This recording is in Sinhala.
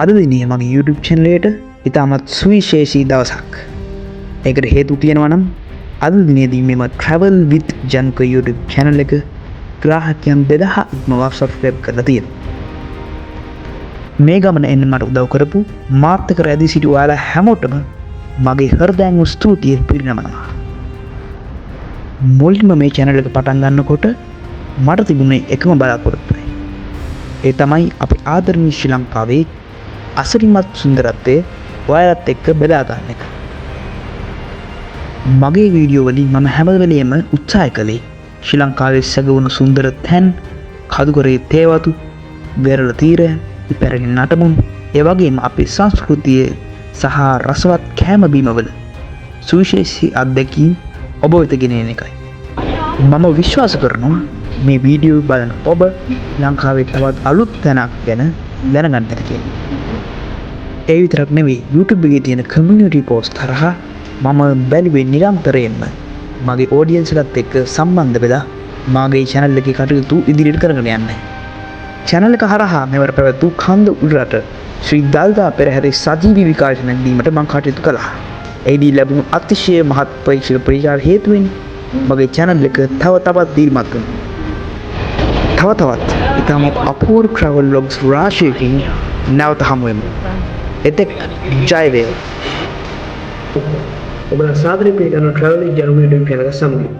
අද දිනේ මගේ YouTube channel එකට ඉතාමත් සුවිශේෂී දවසක්. ඒකට හේතු තියෙනවා නම් අද දිනේදී මෙම Travel with Janko YouTube channel එක ග්‍රාහකයන් 2000ක්ම subscribe කරලා තියෙනවා. මේ ගමන එන්න මට උදව් කරපු මාත් එක්ක රැඳී සිටි ඔයාලා හැමෝටම මගේ හෘදයෙන් ස්තුතිය පිරිනමනවා. මුලින්ම මේ channel එක පටන් ගන්නකොට මට තිබුණේ එකම බලාපොරොත්තුවයි. ඒ තමයි අපේ ආදරණීය ශ්‍රී ලංකාවේ අසිරිමත් සුන්දරත්වය ඔයාලත් එක්ක බෙදා ගන්න එක. මගේ වීඩියෝ වලින් මම හැම වෙලේම උත්සාහ කළේ ශ්‍රී ලංකාවේ සැගවුණු සුන්දර තැන්, කදුකරේ තේවතු, වෙරළ තීරය, ඉපැරණි නටමුන්, ඒ වගේම අපේ සංස්කෘතිය සහ රසවත් කෑම බීමවල සුවිශේෂී අත්දැකීම් ඔබ වෙත ගෙන එන එකයි. මම විශ්වාස කරනවා මේ වීඩියෝ බලන ඔබ ලංකාවේ තවත් අලුත් තැනක් ගැන දැනගන්න ඇති කියලා. ඒ විතරක් නෙවෙයි, YouTube එකේ තියෙන community post හරහා මම බැලුවේ නිරන්තරයෙන්ම මගේ audience එකත් එක්ක සම්බන්ධ වෙලා මගේ channel එකේ කටයුතු ඉදිරියට කරගෙන යන්න. channel එක හරහා මෙවර පැවතු කන්ද උඩරට ශ්‍රී දල්දා පෙරහැරේ සජීවී විකාශනයක් දීමට මම කටයුතු කළා. එහිදී ලැබුණු අතිශය මහත් ප්‍රේක්ෂක ප්‍රතිචාර හේතුවෙන් මගේ channel එක තව තවත් දීර්ඝමත් වුණා. තවත් ඉතාමත් අපූර්ව travel vlogs රාශියකින් නැවත හමු වෙමු. එතෙක් ජය වේවා. ඔබලා සාදරයෙන් පිළිගන්න travel with Janko YouTube channel එක සමගින්